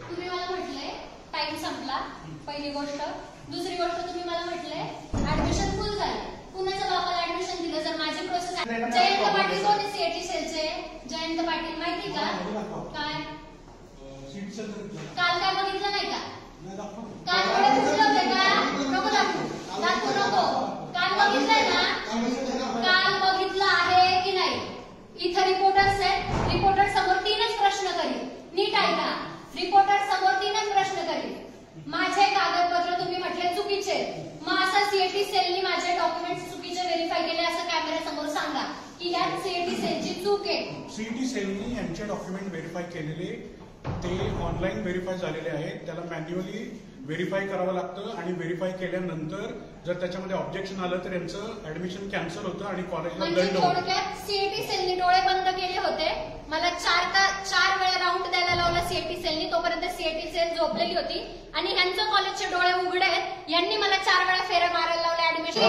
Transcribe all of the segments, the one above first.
तुम्ही मला म्हटले टाइम संपला, पहिली गोष्ट. दुसरी गोष्ट तुम्ही मला म्हटले ऍडमिशन फुल झाले. कुणाच्या बापाला ऍडमिशन दिलं? जर माझी प्रोसेस. जयंत पाटील कोण आहे सीएटी सेलचे? जयंत पाटील माहिती का? काय काल काय बघितलं नाही का? काल थोडे कुठले होते का? नको दाखवू नको. काल बघितलंय ना? काल बघितलं आहे की नाही? इथं रिपोर्टर्स आहेत. रिपोर्टर समोर 3च प्रश्न करील. नीट ऐका. रिपोर्टर समोर 3च प्रश्न करील. माझे कागदपत्र तुम्ही म्हटले चुकीचे. मग असं सीएटी सेलनी माझे डॉक्युमेंट्स चुकीचे व्हेरीफाय केले असं कॅमेरा समोर सांगा की यात सीएटी सेलची चूक आहे. सीएटी सेलनी यांचे डॉक्युमेंट व्हेरीफाय केलेले ते ऑनलाईन व्हेरीफाय झालेले आहेत. त्याला मॅन्युअली व्हेरीफाय करावं लागतं आणि व्हेरीफाय केल्यानंतर जर त्याच्यामध्ये ऑब्जेक्शन आलं तर यांचं ऍडमिशन कॅन्सल होतं आणि कॉलेजला दंड होतो. थोडक्यात सीएटी सेलनी डोळे बंद केले होते. मला 4 वेळा राऊंड द्यायला लावला सीएटी सेलनी. तोपर्यंत सीएटी सेल झोपलेली होती आणि ह्यांचं कॉलेजचे डोळे उघडे आहेत. यांनी मला 4 वेळा फेऱ्या मारायला लावल्या ऍडमिशन.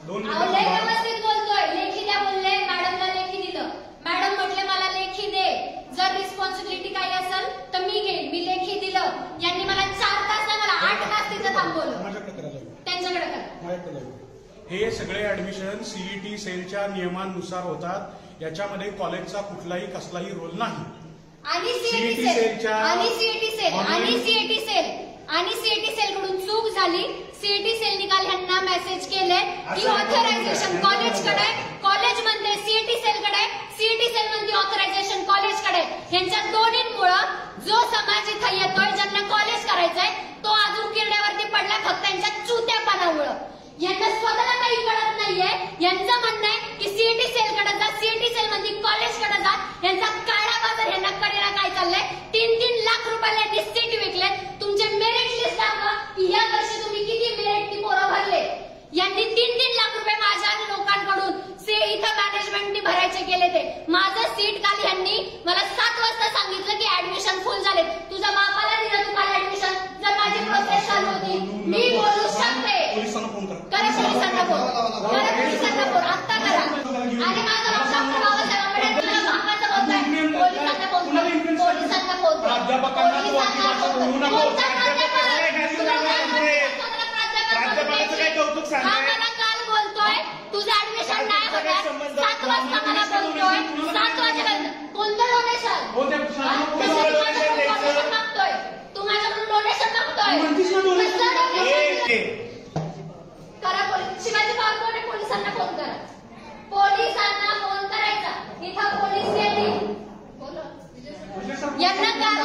बोलले ना व्यवस्थित बोलतोय. लेखी द्या बोलले. मॅडमला लेखी दिलं. मॅडम म्हटले मला लेखी दे. जर रिस्पॉन्सिबिलिटी काही असेल तर मी घेईन. मी लेखी दिलं. यांनी मला 4 तास नाही मला 8 तास तिथं थांबवलं. त्यांच्याकडे करा. हे सगळे ऍडमिशन सीईटी सेलच्या नियमानुसार होतात. याच्यामध्ये कॉलेजचा कुठलाही कसलाही रोल नाही. आणि सीईटी सेल कडून चूक झाली. सीईटी सेल निकाल ह्यांना मेसेज केले की ऑथरायझेशन कॉलेजकडे. कॉलेज म्हणते सीईटी सेलकडे. सीईटी सेल म्हणते ऑथरायझेशन कॉलेजकडे. यांच्या दोन्हींमुळं जो समाज इथं येतोय ज्यांना कॉलेज करायचंय तो अजून किरड्यावरती पडला फक्त यांच्या चुत्यापणामुळं. यांना स्वतःला काही कळत नाहीये. यांचं म्हणणं आहे की सीईटी सेलकडे जा. सीईटी सेल म्हणते कॉलेजकडे जा. यांचा काळा बाजार यांना कडेला काय चाललंय? 3-3 लाख रुपयाला सीट विकले. तुमचे मेरिट लिस्ट दाखवा की या वर्षी तुम्ही किती मेरिटची पोरं भरले. यांनी 3-3 लाख रुपये माझ्या लोकांकडून इथं मॅनेजमेंटनी भरायचे केले. ते माझं सीट काल यांनी मला 7 वाजता सांगितलं की ऍडमिशन फुल झाले. तुझ्या बापाला दिलं तुम्हाला ऍडमिशन. जर माझी प्रोसेस चालू होती मी बोलू शकते. करा पोलिसांना फोन. करा पोलिसांना फोन. आत्ता करा. आणि माझा डॉक्टर बाबासाहेब आंबेडकर भागाचं बोलतोय. पोलिसांना फोन. पोलिसांना फोन. मला काल बोलतोय तुझं ऍडमिशन नाही होत. 7 वाजता मला बोलतोय. 7 वाजेपर्यंत कोणतं डोनेशन? डोनेशन मागतोय. तू माझ्याकडून डोनेशन मागतोय. करा शिवाजी पवार कोण आहे? पोलिसांना फोन करा. पोलिसांना फोन करायचा. इथं पोलीस येतील. यांना काल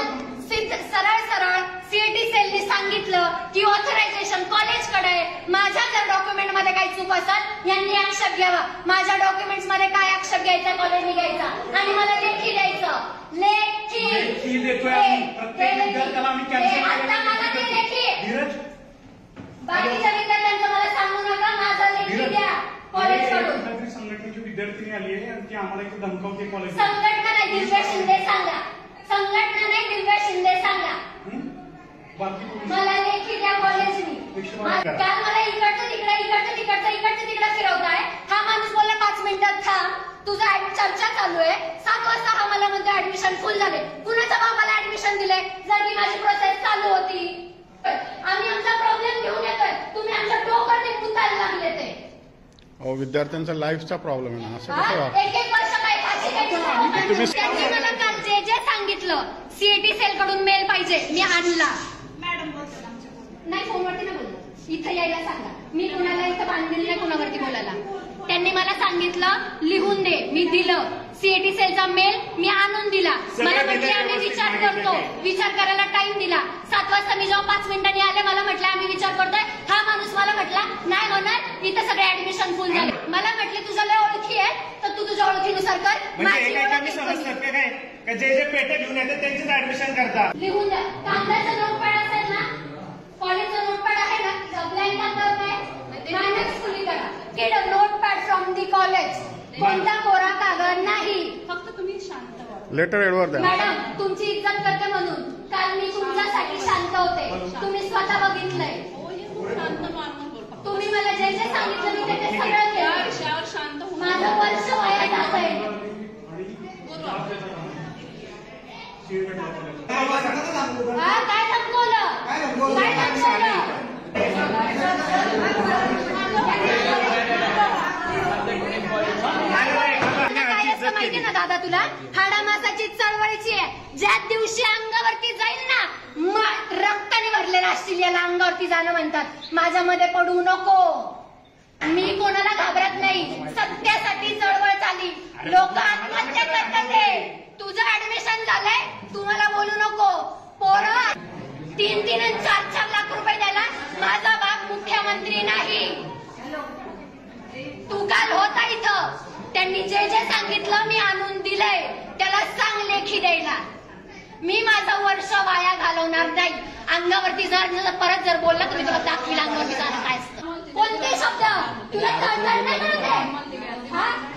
सरळ सीईटी सेलनी सांगितलं की ऑथरायझेशन कॉलेजकडे. माझ्या जर डॉक्युमेंट मध्ये काही चूक असेल यांनी आक्षेप घ्यावा. माझ्या डॉक्युमेंट्स मध्ये काय आक्षेप घ्यायचा कॉलेजने घ्यायचा आणि मला लेखी द्यायचं. लेखी देतोय आता मला ते लेखी. बाकीच्या विद्यार्थ्यांचं मला सांगू नका. माझा लेखी द्या कॉलेजकडून. संघटनेची विद्यार्थिनी आली आहे आणि ती आम्हाला इथे धमकावते. कॉलेज संघटना नाही दिव्या शिंदे सांगा. संघटना नाही दिव्या शिंदे सांगा. मला लेखी द्या कॉलेजनी. काल मला इकडचं तिकडं फिरवताय. हा माणूस बोलला 5 मिनिटात थांब. तुझा चर्चा चालू आहे. 7 वाजता हा मला म्हणतो ऍडमिशन फुल झाले. कुणाच्या बाबाला ऍडमिशन दिले? जर की माझी प्रोसेस चालू होती. आम्ही आमचा प्रॉब्लेम घेऊन येतोय. तुम्ही आमच्या डोक्यात गुंतायला लागले. ते विद्यार्थ्यांचा लाईफचा प्रॉब्लेम आहे ना. असं कसं? 1-1 वर्ष काय त्यांनी मला काल जे सांगितलं सीईटी सेल कडून मेल पाहिजे मी आणला. मॅडम नाही फोनवरती नाही बोललं. इथं यायला सांगा. मी कुणाला इथं बांधलेलं नाही कुणावरती बोलायला. त्यांनी मला सांगितलं लिहून दे. मी दिलं. सीईटी सेलचा मेल मी आणून दिला. मला म्हटले आम्ही विचार करतो. विचार करायला टाइम दिला. 7 वाजता मी जेव्हा 5 मिनिटांनी आले मला म्हटलं आम्ही विचार करतोय. हा माणूस मला म्हटला नाही होणार. इथं सगळे ऍडमिशन फुल झाले. मला म्हटले तुझ्या लय ओळखी आहे तर तू तुझ्या ओळखीनुसार कर. जे पेटे घेऊन येतात त्यांचेच ऍडमिशन करतात. लिहून द्या. कागदाचं नोटपॅड असेल ना कॉलेजचं नोटपॅड आहे ना ब्लँक कागदावर मायनस फुली करा. Notepad from the college. कोणता कोरा कागद नाही. फक्त तुम्ही शांत व्हा. लेटर एडवर द्या. मॅडम तुमची इज्जत करते म्हणून काल मी तुमच्यासाठी शांत होते. तुम्ही स्वतः बघितलंय. तुम्ही मला जे जे सांगितलं मी ते सगळं केलं. माझं वर्ष वाया जात आहे. काय धमकवलं? माहिती ना दादा तुला, हाडामासाची चळवळीची आहे. ज्या दिवशी अंगावरती जाईल ना, रक्ताने भरलेला असतील, याला अंगावरती जाणं म्हणतात. माझ्यामध्ये पडू नको. मी कोणाला घाबरत नाही. सत्यासाठी चळवळ चालली. लोक आत्महत्या करतात. तुझं ऍडमिशन झालंय, तू मला बोलू नको. पोरं 3-3 आणि 4-4 लाख रुपये द्यायला माझा बाप मुख्यमंत्री नाही. तू काल होता इथं, त्यांनी जे जे सांगितलं मी आणून दिलंय. त्याला सांग लेखी द्यायला. मी माझं वर्ष वाया घालवणार नाही. अंगावरती परत जर बोलला तुम्ही तुला दाखवील अंगावरती जाणं काय असतं. कोणते शब्द तुला तळतळ नाही करत?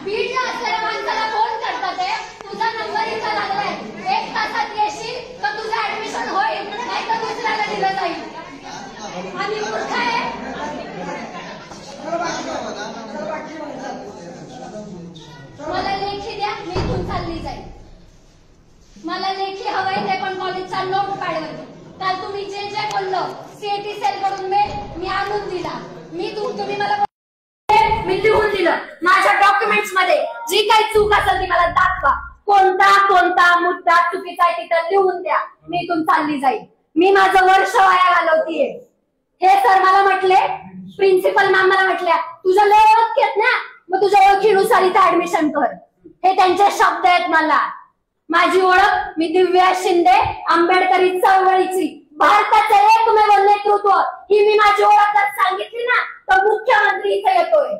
बीडला असलेल्या माणसाला फोन करतात. तुझा नंबर इथं लागलाय, 1 तासात येशील तर तुझं ऍडमिशन होईल, नाही तर दुसऱ्याला दिलं जाईल. आणि मूर्ख आहे. मला लेखी द्या, मी इथून चालली जाईल. मला लेखी हवंय, ते पण कॉलेजच्या नोट पॅडवरती. काल तुम्ही जे जे बोललो सीएटी सेल कडून मेल मी आणून दिला. तुम्ही मला मी लिहून दिलं. माझ्या डॉक्युमेंट्स मध्ये जी काही चूक असेल ती मला दाखवा. कोणता मुद्दा चुकीचा आहे तिथं लिहून द्या. मी इथून चालली जाईल. मी माझं वर्ष वाया घालवतीये. हे सर मला म्हटले, प्रिन्सिपल मॅम मला म्हटल्या, तुझ्या लय ओळख घेत ना, मग तुझ्या ओळखीनुसार इथं ऍडमिशन कर. हे त्यांचे शब्द आहेत. मला माझी ओळख, मी दिव्या शिंदे, आंबेडकरी चळवळीची, भारताचं एकमेव नेतृत्व, ही मी माझी ओळख जर सांगितली ना तर मुख्यमंत्री इथे येतोय.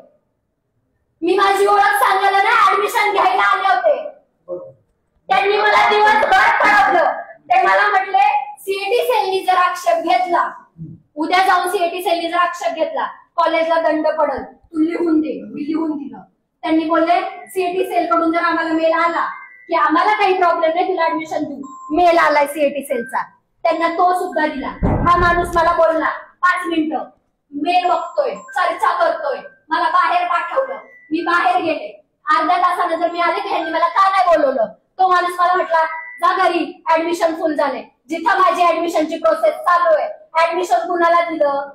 मी माझी ओळख सांगायला ना ऍडमिशन घ्यायला आले होते. त्यांनी मला दिवसभर पळवलं. ते मला म्हटले सीएटी सेलनी जर आक्षेप घेतला, उद्या जाऊन सीएटी सेलनी जर आक्षेप घेतला, कॉलेजला दंड पडल, तू लिहून दे. मी लिहून दिलं. त्यांनी बोलले सीएटी सेल कडून जर आम्हाला मेल आला की आम्हाला काही प्रॉब्लेम नाही, तुला ऍडमिशन देऊ, मेल आलाय सीएटी सेलचा, त्यांना तो सुद्धा दिला. हा माणूस मला बोलला 5 मिनिटं, मेल बघतोय, चर्चा करतोय, मला बाहेर पाठवलं. मी बाहेर गेले. अर्ध्या तासानं जर मी आले की ह्यांनी मला का नाही बोलवलं. तो माणूस मला म्हटला, जा घरी, ऍडमिशन फुल झाले. जिथं माझी ऍडमिशनची प्रोसेस चालू आहे, ऍडमिशन कुणाला दिलं,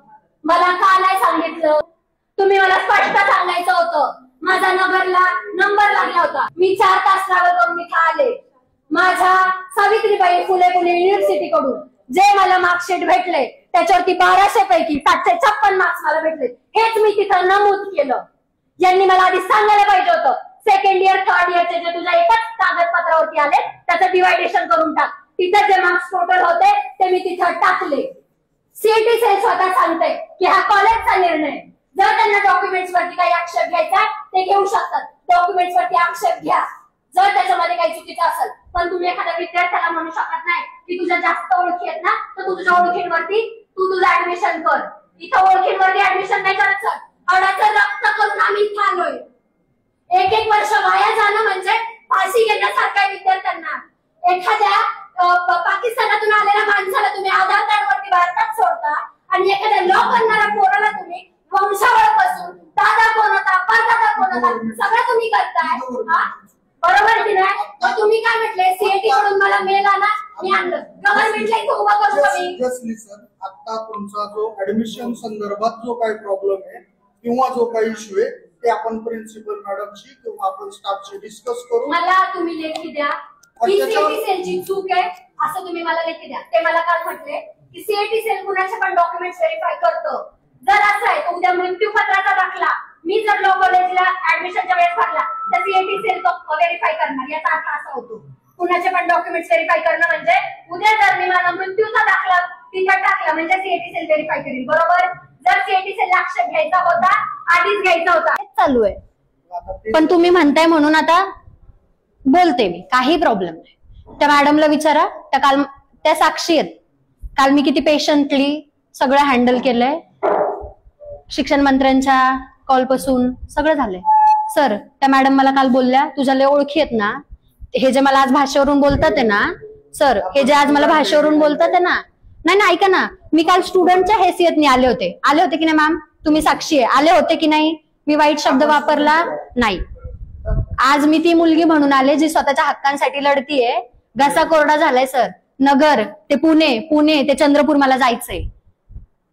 मला का नाही सांगितलं. तुम्ही मला स्पष्ट सांगायचं होतं. माझा नगरला नंबर लागला होता. मी 4 तास ट्रॅव्हल करून इथं आले. माझ्या सावित्रीबाई फुले पुणे युनिव्हर्सिटी कडून जे मला मार्कशीट भेटले त्याच्यावरती 1200 पैकी 756 मार्क्स मला भेटले. हेच मी तिथं नमूद केलं. यांनी मला आधी सांगायला पाहिजे होतं. 2nd इयर 3rd इयरचे जे तुझ्या एकाच कागदपत्रावरती आले त्याचं डिवायडेशन करून टाक. तिथं जे मार्क्स टोटल होते ते मी तिथं टाकले. सीएटी सेल स्वतः सांगते की हा कॉलेजचा निर्णय. जर त्यांना डॉक्युमेंट्स वरती काही आक्षेप घ्यायचा ते घेऊ शकतात. डॉक्युमेंट्स वरती आक्षेप घ्या जर त्याच्यामध्ये काही चुकीचं असेल. पण तुम्ही एखाद्या विद्यार्थ्याला म्हणू शकत नाही की तुझ्या जास्त ओळखी आहेत ना, तर तुझ्या ओळखींवरती तू तुझं ऍडमिशन कर. इथं ओळखींवरती ऍडमिशन नाही करायचं. अडाचं रक्त करून आम्ही इथं आलोय. 1 वर्ष वाया जाणं म्हणजे फाशी घेण्यासारखं आहे विद्यार्थ्यांना. एखाद्या पाकिस्तानातून आलेल्या माणसाला तुम्ही आधार कार्ड वरती भारतात सोडता आणि एखाद्या लॉ करणाऱ्या पोराला तुम्ही वंशावळपासून दादा कोण होता, परदादा कोण होता, सगळं तुम्ही करताय. बरोबर की नाही. मग तुम्ही काय म्हटले, सीएटी कडून मला मेल आला, मी आणलं. गव्हर्नमेंटला इथं उभा करू सिरियसली सर, आता तुमचा जो ऍडमिशन संदर्भात जो काही प्रॉब्लेम आहे किंवा जो काही इश्यू आहे ते आपण प्रिन्सिपल मॅडमशी किंवा आपण स्टाफशी डिस्कस करू. मला तुम्ही लेखी द्या की सीएटी सेलची चूक आहे असं तुम्ही मला लेखी द्या. ते मला काल म्हटले की सीएटी सेल कुणाचे पण डॉक्युमेंट्स व्हेरीफाय करतो. जर असं आहे तर उद्या मृत्यूपत्राचा दाखला मी जर लॉ कॉलेजला ऍडमिशनच्या वेळेस भरला तर सीएटी सेल तो व्हेरीफाय करणार. याचा अर्थ असा होतो कुणाचे पण डॉक्युमेंट्स व्हेरीफाय करणं म्हणजे उद्या जर मी माझा मृत्यूचा दाखला तिथं टाकला म्हणजे सीएटी सेल व्हेरीफाय करेल. बरोबर. जर सीएटी सेल आक्षेप घ्यायचा होता आधीच घ्यायचा होता. चालू आहे. पण तुम्ही म्हणताय म्हणून आता बोलते मी, काही प्रॉब्लेम नाही. त्या मॅडमला विचारा, त्या साक्षी आहेत. काल मी किती पेशंटली सगळं हँडल केलंय. शिक्षण मंत्र्यांच्या कॉलपासून सगळं झालंय. सर, त्या मॅडम मला काल बोलल्या, तुझ्या लय ओळखी आहेत ना, हे जे मला आज भाषेवरून बोलतात आहे ना सर, हे जे आज मला भाषेवरून बोलतात आहे ना, नाही ना, ऐका ना, मी काल स्टुडंटच्या हैसियतने आले होते की नाही मॅम, तुम्ही साक्षी आहे, आले होते की नाही. मी वाईट शब्द वापरला नाही. आज मी ती मुलगी म्हणून आले जी स्वतःच्या हक्कांसाठी लढतीये. घसा कोरडा झालाय सर. नगर ते पुणे ते चंद्रपूर मला जायचंय.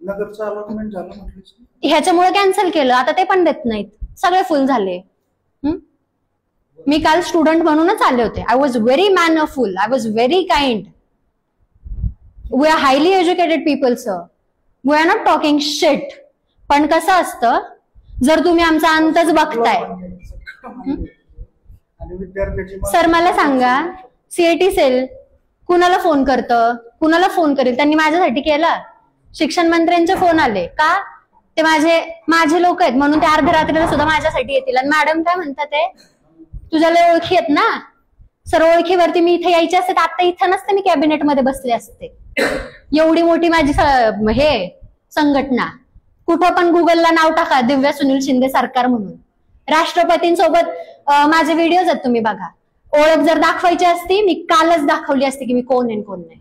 नगरचं अलॉटमेंट झालं म्हटलं. ह्याच्यामुळे कॅन्सल केलं, आता ते पण देत नाहीत, सगळे फुल झाले. मी काल स्टुडंट म्हणूनच आले होते. I was very mannerful, I was very kind. We are highly educated people sir, we are not talking shit. पण कसं असतं, जर तुम्ही आमचा अंतच बघताय. आणि विद्यार्थ्याची सर मला सांगा, सीएटी सेल कुणाला फोन करतं, कुणाला फोन करेल? त्यांनी माझ्यासाठी केला. शिक्षण मंत्र्यांचे फोन आले का? ते माझे लोक आहेत म्हणून ते अर्ध्या रात्रीला सुद्धा माझ्यासाठी येतील. आणि मॅडम काय म्हणतात, ते तुझ्या लय ओळखी आहेत ना. सर ओळखीवरती मी इथे यायचे असते तर आता इथं नसते, मी कॅबिनेटमध्ये बसले असते. एवढी मोठी माझी हे संघटना. कुठं पण गुगलला नाव टाका, दिव्या सुनील शिंदे सरकार म्हणून. राष्ट्रपतींसोबत माझे व्हिडिओज आहेत, तुम्ही बघा. ओळख जर दाखवायची असती, मी कालच दाखवली असती की मी कोण आहे कोण नाही.